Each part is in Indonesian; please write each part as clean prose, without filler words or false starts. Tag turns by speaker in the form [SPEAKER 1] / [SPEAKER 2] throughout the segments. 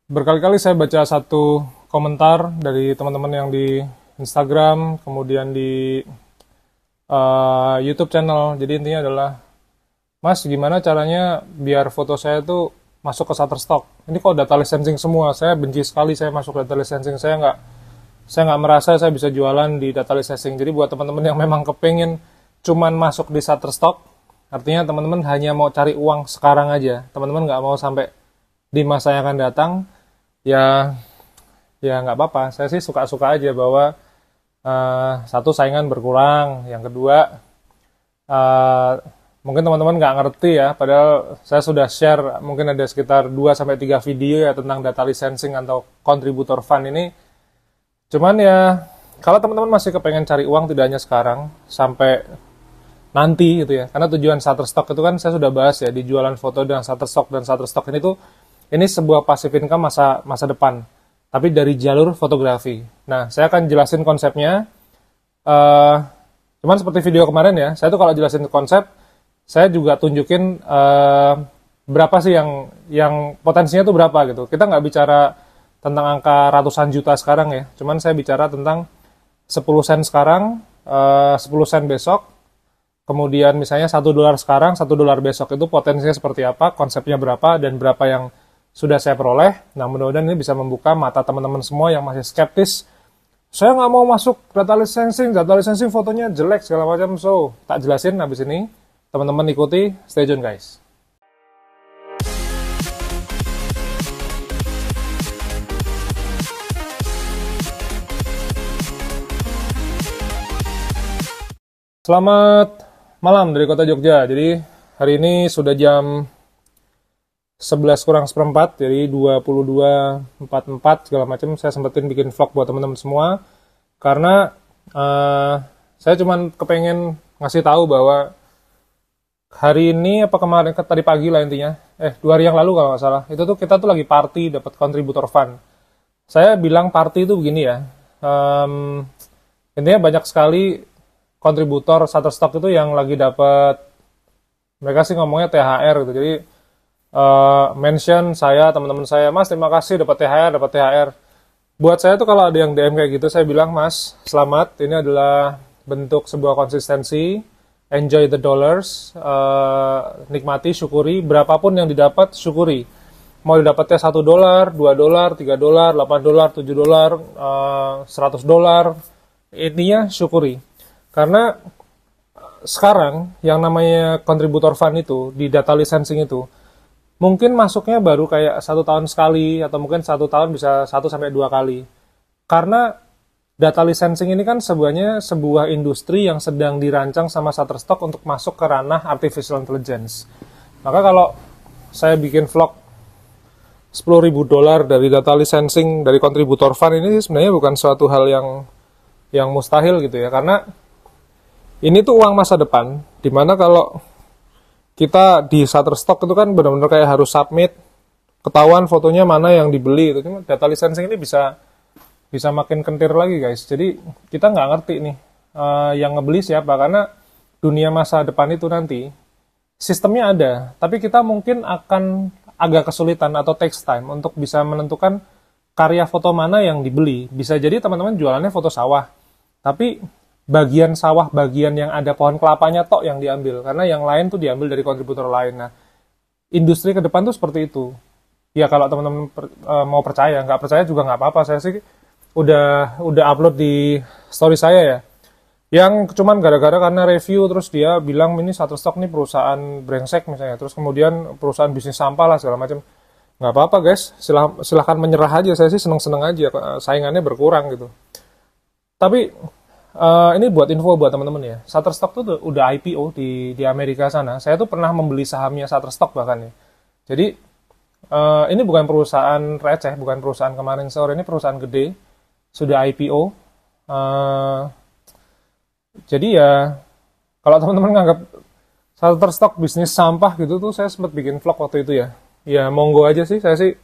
[SPEAKER 1] Berkali-kali saya baca satu komentar dari teman-teman yang di Instagram, kemudian di YouTube channel. Jadi intinya adalah, Mas, gimana caranya biar foto saya tuh masuk ke Shutterstock? Ini kok data licensing semua? Saya benci sekali saya masuk data licensing. Saya nggak merasa saya bisa jualan di data licensing. Jadi buat teman-teman yang memang kepengen cuman masuk di Shutterstock, artinya teman-teman hanya mau cari uang sekarang aja. Teman-teman nggak mau sampai di masa yang akan datang, ya ya nggak apa-apa. Saya sih suka-suka aja bahwa satu, saingan berkurang, yang kedua eh, mungkin teman-teman nggak ngerti ya, padahal saya sudah share mungkin ada sekitar 2 sampai 3 video ya tentang data licensing atau contributor fund ini. Cuman ya, kalau teman-teman masih kepengen cari uang tidak hanya sekarang, sampai nanti gitu ya. Karena tujuan Shutterstock itu kan saya sudah bahas ya, di jualan foto dengan Shutterstock, dan Shutterstock ini tuh ini sebuah passive income masa depan, tapi dari jalur fotografi. Nah, saya akan jelasin konsepnya. Eh, Cuman seperti video kemarin ya, saya tuh kalau jelasin konsep, saya juga tunjukin berapa sih yang potensinya tuh berapa gitu. Kita nggak bicara tentang angka ratusan juta sekarang ya, cuman saya bicara tentang 10 sen sekarang, 10 sen besok, kemudian misalnya $1 sekarang, $1 besok, itu potensinya seperti apa, konsepnya berapa, dan berapa yang sudah saya peroleh. Nah, mudah-mudahan ini bisa membuka mata teman-teman semua yang masih skeptis. Saya nggak mau masuk data licensing fotonya jelek segala macam. So, tak jelasin habis ini. Teman-teman ikuti, stay tune guys. Selamat malam dari kota Jogja. Jadi hari ini sudah jam 11 kurang seperempat, jadi 22.44 segala macam. Saya sempetin bikin vlog buat teman-teman semua, karena saya cuman kepengen ngasih tahu bahwa hari ini apa kemarin, tadi pagi lah intinya, 2 hari yang lalu kalau nggak salah, itu tuh kita tuh lagi party dapat contributor fund. Saya bilang party itu begini ya, intinya banyak sekali kontributor Shutterstock itu yang lagi dapat, mereka sih ngomongnya THR gitu. Jadi mention saya, teman-teman saya, Mas terima kasih dapat THR, dapat THR. Buat saya tuh kalau ada yang DM kayak gitu, saya bilang, Mas selamat, ini adalah bentuk sebuah konsistensi, enjoy the dollars, nikmati, syukuri, berapapun yang didapat syukuri. Mau didapatnya $1, $2, $3, $8, $7, $100, intinya syukuri. Karena sekarang yang namanya contributor fund itu di data licensing itu mungkin masuknya baru kayak 1 tahun sekali, atau mungkin 1 tahun bisa 1 sampai 2 kali. Karena data licensing ini kan sebuah industri yang sedang dirancang sama Shutterstock untuk masuk ke ranah artificial intelligence. Maka kalau saya bikin vlog $10.000 dari data licensing dari contributor fund ini sebenarnya bukan suatu hal yang mustahil gitu ya, karena ini tuh uang masa depan, dimana kalau kita di Shutterstock itu kan benar-benar kayak harus submit, ketahuan fotonya mana yang dibeli. Itu cuma data licensing ini bisa makin kentir lagi guys. Jadi kita nggak ngerti nih yang ngebeli siapa, karena dunia masa depan itu nanti sistemnya ada, tapi kita mungkin akan agak kesulitan atau takes time untuk bisa menentukan karya foto mana yang dibeli. Bisa jadi teman-teman jualannya foto sawah, tapi bagian sawah, bagian yang ada pohon kelapanya tok yang diambil, karena yang lain tuh diambil dari kontributor lain. Nah, industri ke depan tuh seperti itu. Ya kalau teman-teman mau percaya, nggak percaya juga nggak apa-apa. Saya sih udah upload di story saya ya, yang cuman gara-gara karena review terus dia bilang ini Shutterstock nih perusahaan brengsek misalnya, terus kemudian perusahaan bisnis sampah lah segala macam. Nggak apa-apa guys, silahkan menyerah aja. Saya sih seneng-seneng aja, saingannya berkurang gitu. Tapi ini buat info buat teman-teman ya, Shutterstock tuh udah IPO di Amerika sana. Saya tuh pernah membeli sahamnya Shutterstock bahkan ya. Jadi ini bukan perusahaan receh, bukan perusahaan kemarin sore, ini perusahaan gede, sudah IPO. Jadi ya kalau teman-teman nganggap Shutterstock bisnis sampah gitu tuh, saya sempat bikin vlog waktu itu ya. Ya monggo aja sih, saya sih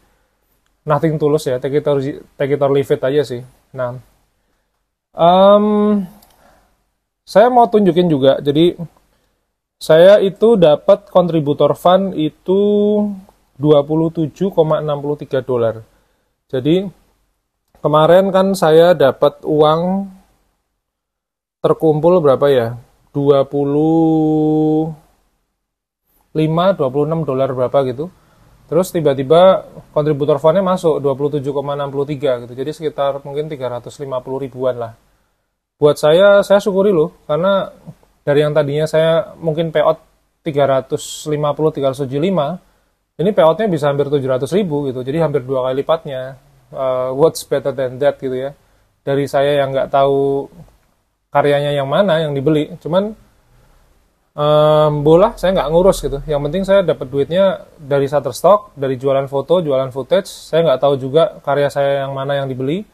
[SPEAKER 1] nothing tulus ya, take it or leave it aja sih. Nah, saya mau tunjukin juga, jadi saya itu dapat kontributor fund itu $27,63. Jadi kemarin kan saya dapat uang terkumpul berapa ya? 26 dolar berapa gitu. Terus tiba-tiba kontributor fundnya masuk 27,63 gitu. Jadi sekitar mungkin 350 ribuan lah. Buat saya syukuri loh, karena dari yang tadinya saya mungkin payout 350, 375, ini payoutnya bisa hampir 700 ribu gitu. Jadi hampir 2 kali lipatnya. What's better than that gitu ya. Dari saya yang nggak tahu karyanya yang mana yang dibeli, cuman bola saya nggak ngurus gitu. Yang penting saya dapat duitnya dari Shutterstock, dari jualan foto, jualan footage. Saya nggak tahu juga karya saya yang mana yang dibeli,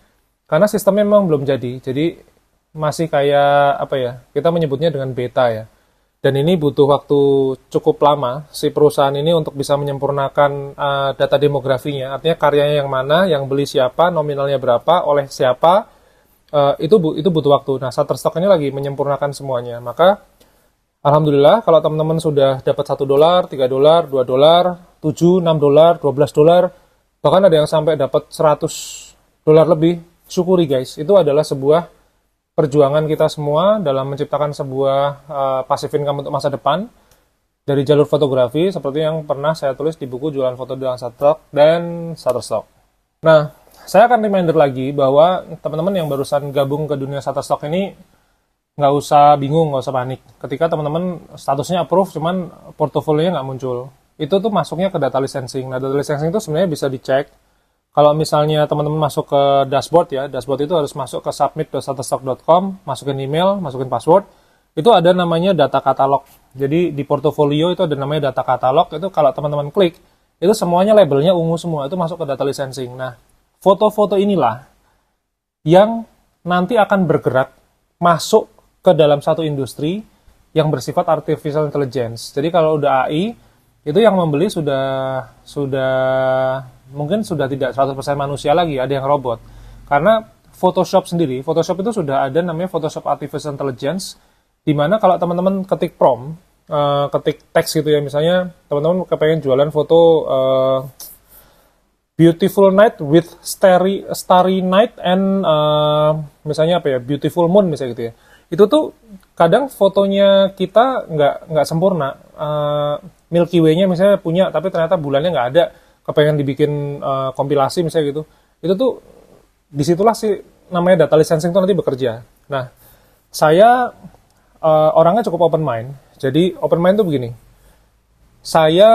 [SPEAKER 1] karena sistemnya memang belum jadi. Jadi masih kayak apa ya? Kita menyebutnya dengan beta ya. Dan ini butuh waktu cukup lama si perusahaan ini untuk bisa menyempurnakan data demografinya. Artinya karyanya yang mana, yang beli siapa, nominalnya berapa, oleh siapa. Itu butuh waktu. Nah, Shutterstock ini lagi menyempurnakan semuanya. Maka alhamdulillah kalau teman-teman sudah dapat $1, $3, $2, $7, $6, $12, bahkan ada yang sampai dapat $100 lebih, syukuri guys. Itu adalah sebuah perjuangan kita semua dalam menciptakan sebuah passive income untuk masa depan dari jalur fotografi, seperti yang pernah saya tulis di buku Jualan Foto dengan Shutterstock dan Shutterstock. Nah, saya akan reminder lagi bahwa teman-teman yang barusan gabung ke dunia Shutterstock ini nggak usah bingung, nggak usah panik. Ketika teman-teman statusnya approve, cuman portofolionya nggak muncul. Itu tuh masuknya ke data licensing. Nah, data licensing itu sebenarnya bisa dicek. Kalau misalnya teman-teman masuk ke dashboard ya, dashboard itu harus masuk ke submit.shutterstock.com, masukin email, masukin password. Itu ada namanya data katalog. Jadi di portofolio itu ada namanya data katalog. Itu kalau teman-teman klik, itu semuanya labelnya ungu semua. Itu masuk ke data licensing. Nah, foto-foto inilah yang nanti akan bergerak masuk ke dalam satu industri yang bersifat artificial intelligence. Jadi kalau udah AI, itu yang membeli mungkin sudah tidak 100% manusia lagi, ada yang robot. Karena Photoshop sendiri, Photoshop itu sudah ada namanya Photoshop Artificial Intelligence, di mana kalau teman-teman ketik prompt, ketik teks gitu ya, misalnya teman-teman kepengen jualan foto beautiful night with starry night and misalnya apa ya, beautiful moon misalnya gitu ya. Itu tuh kadang fotonya kita nggak sempurna. Milky Way-nya misalnya punya, tapi ternyata bulannya nggak ada. Kepengen dibikin kompilasi misalnya gitu. Itu tuh disitulah sih namanya data licensing tuh nanti bekerja. Nah, saya orangnya cukup open mind. Jadi open mind tuh begini. Saya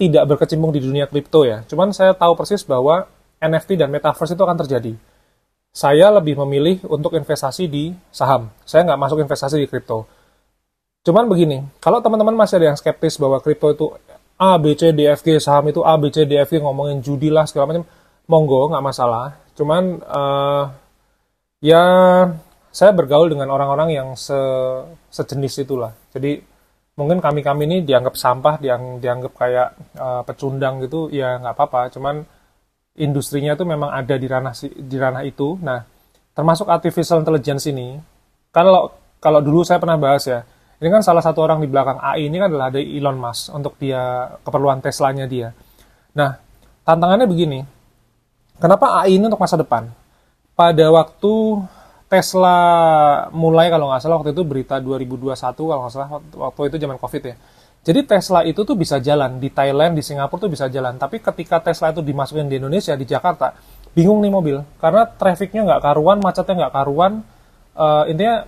[SPEAKER 1] tidak berkecimpung di dunia kripto ya. Cuman saya tahu persis bahwa NFT dan Metaverse itu akan terjadi. Saya lebih memilih untuk investasi di saham. Saya nggak masuk investasi di kripto. Cuman begini, kalau teman-teman masih ada yang skeptis bahwa kripto itu A, B, C, D, F, G, saham itu A, B, C, D, F, G, ngomongin judi lah, segala macam, monggo, nggak masalah. Cuman, ya, saya bergaul dengan orang-orang yang sejenis itulah. Jadi, mungkin kami-kami ini dianggap sampah, dianggap kayak pecundang gitu, ya nggak apa-apa. Cuman, industrinya itu memang ada di ranah itu. Nah, termasuk artificial intelligence ini, kalau dulu saya pernah bahas ya, ini kan salah satu orang di belakang AI ini kan adalah ada Elon Musk untuk dia keperluan Tesla-nya dia. Nah, tantangannya begini. Kenapa AI ini untuk masa depan? Pada waktu Tesla mulai, kalau nggak salah waktu itu berita 2021, kalau nggak salah waktu itu zaman COVID ya. Jadi Tesla itu tuh bisa jalan di Thailand, di Singapura tuh bisa jalan. Tapi ketika Tesla itu dimasukin di Indonesia, di Jakarta, bingung nih mobil. Karena trafficnya nggak karuan, macetnya nggak karuan. Intinya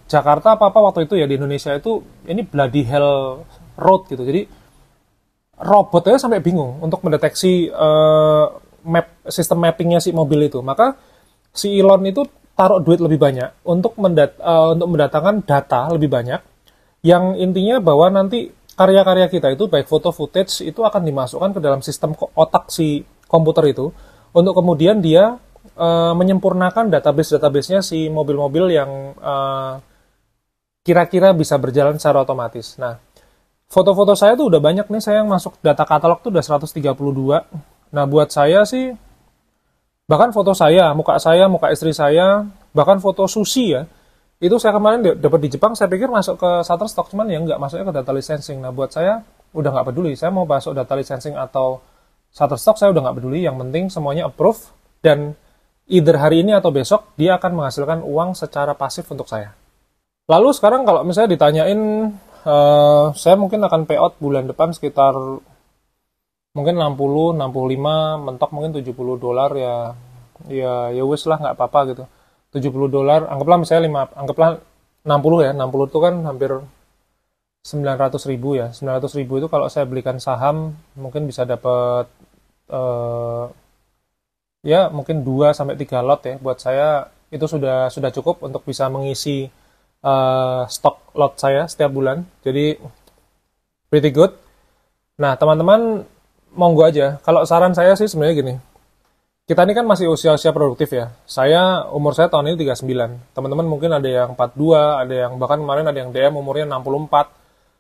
[SPEAKER 1] Jakarta apa-apa waktu itu ya di Indonesia itu ini bloody hell road gitu. Jadi robotnya sampai bingung untuk mendeteksi sistem mappingnya si mobil itu. Maka si Elon itu taruh duit lebih banyak untuk mendatangkan data lebih banyak yang intinya bahwa nanti karya-karya kita itu baik foto footage itu akan dimasukkan ke dalam sistem otak si komputer itu untuk kemudian dia menyempurnakan database-nya si mobil-mobil yang kira-kira bisa berjalan secara otomatis. Nah, foto-foto saya tuh udah banyak nih, saya yang masuk data katalog tuh udah 132. Nah, buat saya sih, bahkan foto saya, muka istri saya, bahkan foto Sushi ya, itu saya kemarin dapat di Jepang, saya pikir masuk ke Shutterstock, cuman ya nggak masuknya ke data licensing. Nah, buat saya, udah nggak peduli, saya mau masuk data licensing atau Shutterstock saya udah nggak peduli, yang penting semuanya approve, dan either hari ini atau besok dia akan menghasilkan uang secara pasif untuk saya. Lalu sekarang kalau misalnya ditanyain, saya mungkin akan payout bulan depan sekitar mungkin 60, 65, mentok mungkin $70 ya. Ya wis lah, nggak apa-apa gitu. $70, anggaplah misalnya anggaplah 60 ya. 60 itu kan hampir 900.000 ya. 900.000 itu kalau saya belikan saham mungkin bisa dapat ya mungkin 2 sampai 3 lot ya. Buat saya itu sudah cukup untuk bisa mengisi stok lot saya setiap bulan. Jadi pretty good. Nah, teman-teman monggo aja. Kalau saran saya sih sebenarnya gini. Kita ini kan masih usia-usia produktif ya. Umur saya tahun ini 39. Teman-teman mungkin ada yang 42, ada yang bahkan kemarin ada yang DM umurnya 64.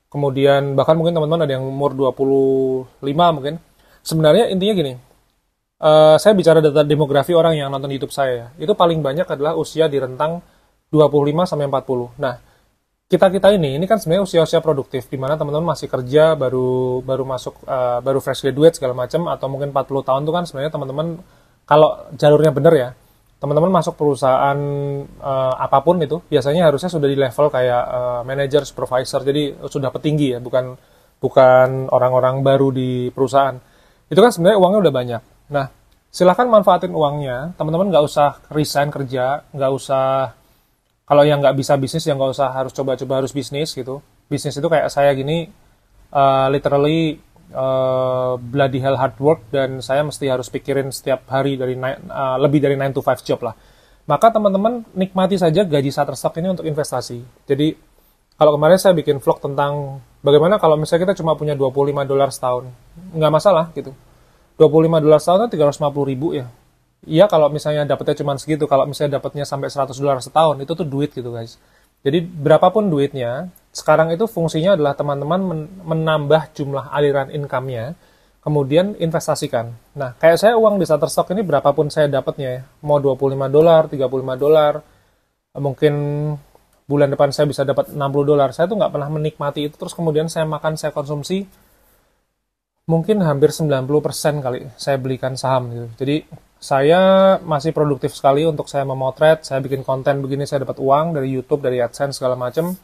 [SPEAKER 1] Kemudian bahkan mungkin teman-teman ada yang umur 25 mungkin. Sebenarnya intinya gini. Saya bicara data demografi orang yang nonton YouTube saya ya. Itu paling banyak adalah usia di rentang 25 sampai 40. Nah, kita ini kan sebenarnya usia-usia produktif, di mana teman-teman masih kerja, baru masuk, baru fresh graduate segala macam, atau mungkin 40 tahun itu kan sebenarnya teman-teman, kalau jalurnya bener ya, teman-teman masuk perusahaan apapun itu, biasanya harusnya sudah di level kayak manager, supervisor, jadi sudah petinggi ya, bukan orang-orang baru di perusahaan. Itu kan sebenarnya uangnya udah banyak. Nah, silahkan manfaatin uangnya, teman-teman nggak usah resign kerja, nggak usah. Kalau yang nggak bisa bisnis, yang nggak usah harus coba-coba harus bisnis gitu. Bisnis itu kayak saya gini, literally bloody hell hard work, dan saya mesti harus pikirin setiap hari lebih dari 9 to 5 job lah. Maka teman-teman nikmati saja gaji Shutterstock ini untuk investasi. Jadi kalau kemarin saya bikin vlog tentang bagaimana kalau misalnya kita cuma punya $25 setahun, nggak masalah gitu. $25 setahun kan 350.000 ya. Iya, kalau misalnya dapatnya cuma segitu, kalau misalnya dapatnya sampai $100 setahun, itu tuh duit gitu guys. Jadi berapapun duitnya, sekarang itu fungsinya adalah teman-teman menambah jumlah aliran income-nya, kemudian investasikan. Nah, kayak saya uang di Shutterstock ini berapapun saya dapatnya ya, mau $25, $35, mungkin bulan depan saya bisa dapat $60, saya tuh nggak pernah menikmati itu, terus kemudian saya makan, saya konsumsi, mungkin hampir 90% kali saya belikan saham gitu. Jadi saya masih produktif sekali untuk saya memotret, saya bikin konten begini, saya dapat uang dari YouTube, dari AdSense, segala macam.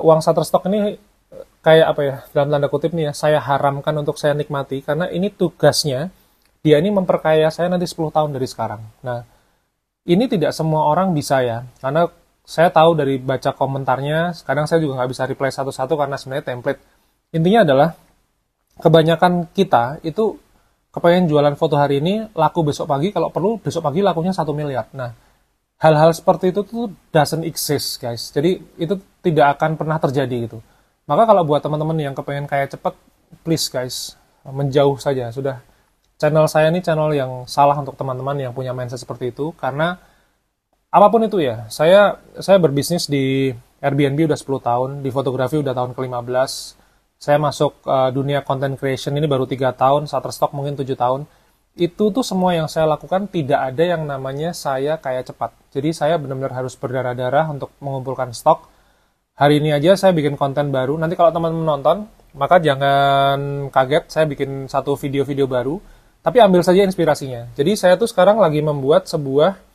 [SPEAKER 1] Uang Shutterstock ini kayak apa ya, dalam tanda kutip nih ya, saya haramkan untuk saya nikmati, karena ini tugasnya, dia ini memperkaya saya nanti 10 tahun dari sekarang. Nah, ini tidak semua orang bisa ya, karena saya tahu dari baca komentarnya, kadang saya juga nggak bisa reply satu-satu karena sebenarnya template. Intinya adalah, kebanyakan kita itu kepengen jualan foto hari ini, laku besok pagi, kalau perlu besok pagi lakunya 1 miliar. Nah, hal-hal seperti itu tuh doesn't exist, guys. Jadi, itu tidak akan pernah terjadi gitu. Maka kalau buat teman-teman yang kepengen kaya cepat, please guys, menjauh saja. Sudah, channel saya ini channel yang salah untuk teman-teman yang punya mindset seperti itu, karena apapun itu ya, saya berbisnis di Airbnb udah 10 tahun, di fotografi udah tahun ke-15, saya masuk dunia content creation ini baru 3 tahun, Shutterstock mungkin 7 tahun. Itu tuh semua yang saya lakukan tidak ada yang namanya saya kaya cepat. Jadi saya benar-benar harus berdarah-darah untuk mengumpulkan stok. Hari ini aja saya bikin konten baru. Nanti kalau teman-teman nonton, maka jangan kaget saya bikin satu video-video baru. Tapi ambil saja inspirasinya. Jadi saya tuh sekarang lagi membuat sebuah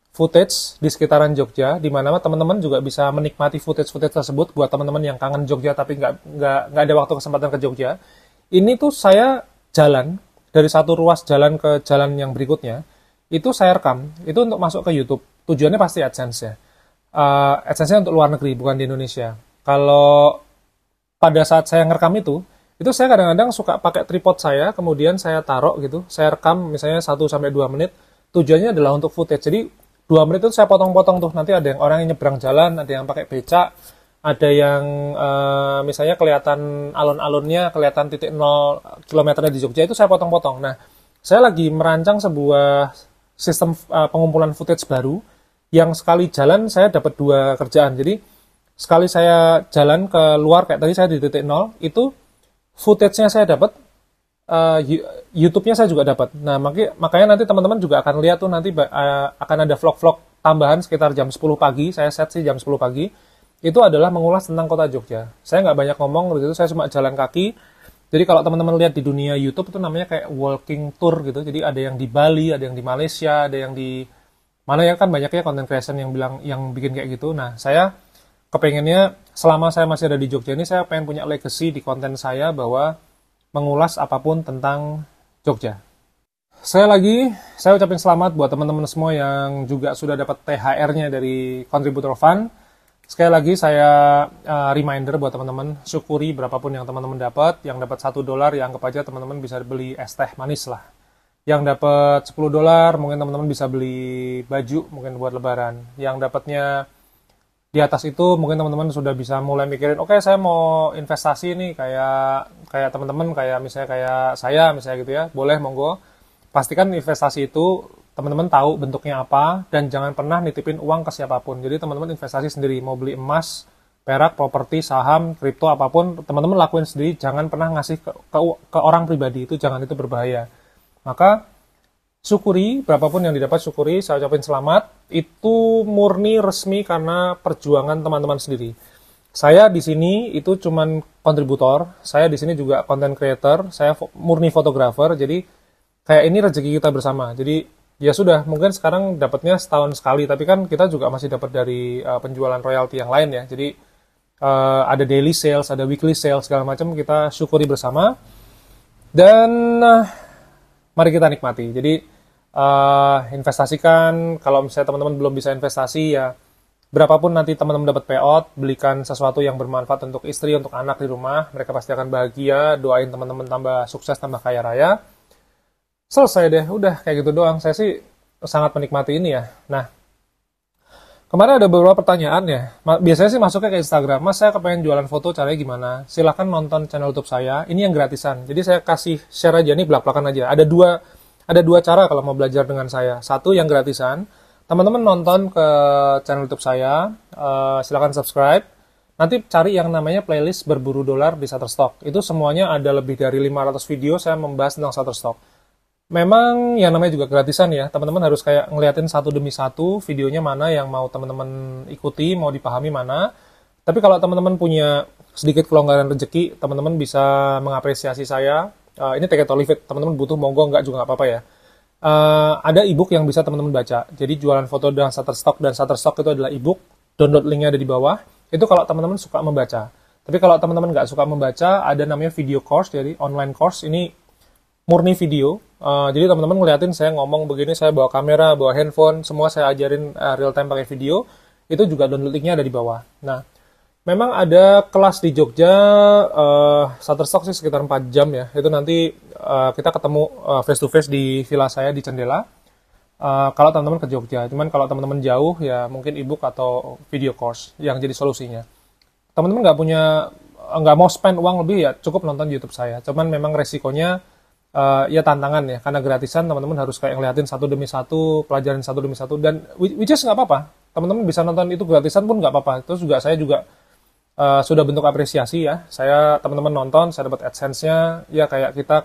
[SPEAKER 1] footage di sekitaran Jogja, di mana teman-teman juga bisa menikmati footage-footage tersebut. Buat teman-teman yang kangen Jogja tapi nggak ada waktu kesempatan ke Jogja, ini tuh saya jalan dari satu ruas jalan ke jalan yang berikutnya, itu saya rekam, itu untuk masuk ke YouTube. Tujuannya pasti AdSense ya. AdSense-nya untuk luar negeri, bukan di Indonesia. Kalau pada saat saya ngerekam itu saya kadang-kadang suka pakai tripod saya, kemudian saya taruh gitu, saya rekam misalnya 1-2 menit. Tujuannya adalah untuk footage. Jadi 2 menit itu saya potong-potong tuh, nanti ada yang orang yang nyebrang jalan, ada yang pakai becak, ada yang misalnya kelihatan alun-alunnya, kelihatan titik 0 kilometernya di Jogja, itu saya potong-potong. Nah, saya lagi merancang sebuah sistem pengumpulan footage baru, yang sekali jalan saya dapat 2 kerjaan. Jadi, sekali saya jalan ke luar, kayak tadi saya di titik 0, itu footage-nya saya dapat, YouTube-nya saya juga dapat. Nah, makanya nanti teman-teman juga akan lihat tuh nanti akan ada vlog-vlog tambahan sekitar jam 10 pagi. Saya set sih jam 10 pagi. Itu adalah mengulas tentang kota Jogja. Saya nggak banyak ngomong, waktu itu saya cuma jalan kaki. Jadi kalau teman-teman lihat di dunia YouTube itu namanya kayak walking tour gitu. Jadi ada yang di Bali, ada yang di Malaysia, ada yang di mana ya, kan banyaknya content creation yang bilang yang bikin kayak gitu. Nah, saya kepengennya selama saya masih ada di Jogja ini, saya pengen punya legacy di konten saya bahwa mengulas apapun tentang Jogja. Saya ucapin selamat buat teman-teman semua yang juga sudah dapat THR-nya dari kontributor fund. Sekali lagi saya reminder buat teman-teman, syukuri berapapun yang teman-teman dapat. Yang dapat $1 ya anggap aja teman-teman bisa beli es teh manis lah. Yang dapat $10 mungkin teman-teman bisa beli baju mungkin buat lebaran. Yang dapatnya di atas itu mungkin teman-teman sudah bisa mulai mikirin, oke, saya mau investasi nih kayak teman-teman, kayak misalnya kayak saya misalnya gitu ya. Boleh, monggo. Pastikan investasi itu teman-teman tahu bentuknya apa, dan jangan pernah nitipin uang ke siapapun. Jadi teman-teman investasi sendiri, mau beli emas, perak, properti, saham, kripto, apapun, teman-teman lakuin sendiri, jangan pernah ngasih ke orang pribadi, itu jangan, itu berbahaya. Maka, syukuri, berapapun yang didapat, syukuri, saya ucapin selamat, itu murni resmi karena perjuangan teman-teman sendiri. Saya di sini itu cuman kontributor, saya di sini juga content creator, saya murni fotografer, jadi kayak ini rezeki kita bersama. Jadi ya sudah, mungkin sekarang dapatnya setahun sekali, tapi kan kita juga masih dapat dari penjualan royalti yang lain ya. Jadi ada daily sales, ada weekly sales, segala macam, kita syukuri bersama. Dan mari kita nikmati. Jadi investasikan, kalau misalnya teman-teman belum bisa investasi ya, berapapun nanti teman-teman dapat payout, belikan sesuatu yang bermanfaat untuk istri, untuk anak di rumah, mereka pasti akan bahagia. Doain teman-teman tambah sukses, tambah kaya raya. Selesai deh, udah kayak gitu doang. Saya sih sangat menikmati ini ya. Nah, kemarin ada beberapa pertanyaan ya. Biasanya sih masuknya ke Instagram, Mas, saya kepengen jualan foto, caranya gimana? Silahkan nonton channel YouTube saya. Ini yang gratisan. Jadi saya kasih share aja nih, belak-belakan aja. Ada dua cara kalau mau belajar dengan saya. Satu yang gratisan. Teman-teman nonton ke channel YouTube saya, silahkan subscribe. Nanti cari yang namanya playlist berburu dolar di Shutterstock. Itu semuanya ada lebih dari 500 video saya membahas tentang Shutterstock. Memang yang namanya juga gratisan ya, teman-teman harus kayak ngeliatin satu demi satu videonya mana yang mau teman-teman ikuti, mau dipahami mana. Tapi kalau teman-teman punya sedikit kelonggaran rezeki, teman-teman bisa mengapresiasi saya. Ini take it or leave it, teman-teman butuh monggo, enggak juga nggak apa-apa ya. Ada ebook yang bisa teman-teman baca. Jadi jualan foto dengan Shutterstock, dan Shutterstock itu adalah ebook. Download linknya ada di bawah. Itu kalau teman-teman suka membaca. Tapi kalau teman-teman nggak suka membaca, ada namanya video course, jadi online course. Ini murni video. Jadi teman-teman ngeliatin saya ngomong begini, saya bawa kamera, bawa handphone, semua saya ajarin real time pakai video. Itu juga download linknya ada di bawah. Nah, memang ada kelas di Jogja, Shutterstock sih sekitar 4 jam ya. Itu nanti kita ketemu face to face di villa saya di Cendela. Kalau teman-teman ke Jogja. Cuman kalau teman-teman jauh ya mungkin ebook atau video course yang jadi solusinya. Teman-teman nggak mau spend uang lebih ya cukup nonton YouTube saya. Cuman memang resikonya ya tantangan ya, karena gratisan teman-teman harus kayak ngeliatin satu demi satu, pelajarin satu demi satu, dan which is nggak apa-apa, teman-teman bisa nonton itu gratisan pun nggak apa-apa. Terus juga saya juga sudah bentuk apresiasi ya, teman-teman nonton, saya dapat AdSense-nya, ya kayak kita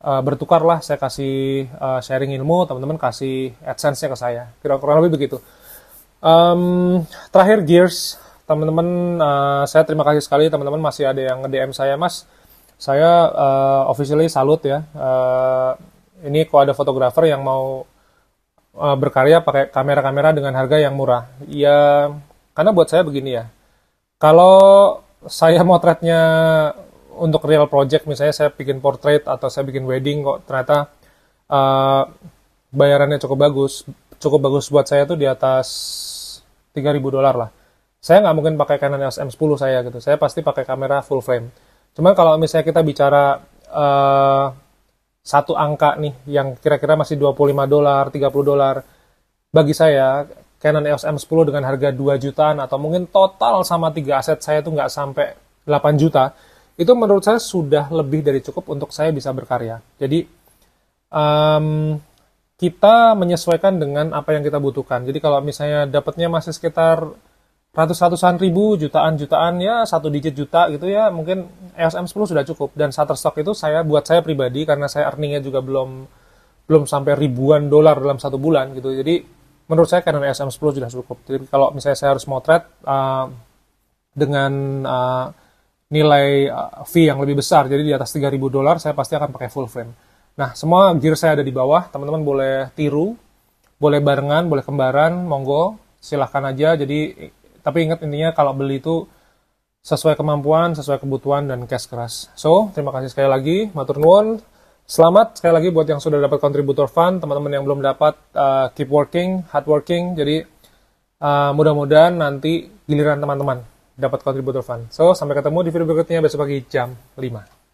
[SPEAKER 1] bertukar lah, saya kasih sharing ilmu, teman-teman kasih AdSense-nya ke saya, kira-kira lebih begitu. Terakhir Gears, teman-teman, saya terima kasih sekali teman-teman masih ada yang nge-DM saya, Mas. Saya officially salut ya. Ini kok ada fotografer yang mau berkarya pakai kamera-kamera dengan harga yang murah. Ya, karena buat saya begini ya. Kalau saya motretnya untuk real project, misalnya saya bikin portrait atau saya bikin wedding, kok ternyata bayarannya cukup bagus buat saya tuh di atas $3.000 lah. Saya nggak mungkin pakai Canon EOS M10 saya gitu. Saya pasti pakai kamera full frame. Cuman kalau misalnya kita bicara satu angka nih yang kira-kira masih $25, $30, bagi saya Canon EOS M10 dengan harga 2 jutaan atau mungkin total sama 3 aset saya tuh nggak sampai 8 juta, itu menurut saya sudah lebih dari cukup untuk saya bisa berkarya. Jadi kita menyesuaikan dengan apa yang kita butuhkan. Jadi kalau misalnya dapatnya masih sekitar ratus-ratusan ribu, jutaan ya, 1 digit juta gitu ya, mungkin EOS M10 sudah cukup. Dan Shutterstock itu buat saya pribadi, karena saya earningnya juga belum sampai ribuan dolar dalam 1 bulan gitu. Jadi menurut saya Canon EOS M10 sudah cukup. Jadi kalau misalnya saya harus motret dengan nilai fee yang lebih besar, jadi di atas $3.000 saya pasti akan pakai full frame. Nah, semua gear saya ada di bawah, teman-teman boleh tiru, boleh barengan, boleh kembaran, monggo, silahkan aja. Jadi, tapi ingat intinya kalau beli itu sesuai kemampuan, sesuai kebutuhan, dan cash keras. So, terima kasih sekali lagi, matur nuwun. Selamat sekali lagi buat yang sudah dapat kontributor fund, teman-teman yang belum dapat, keep working, hard working. Jadi, mudah-mudahan nanti giliran teman-teman dapat kontributor fund. So, sampai ketemu di video berikutnya besok pagi jam 5.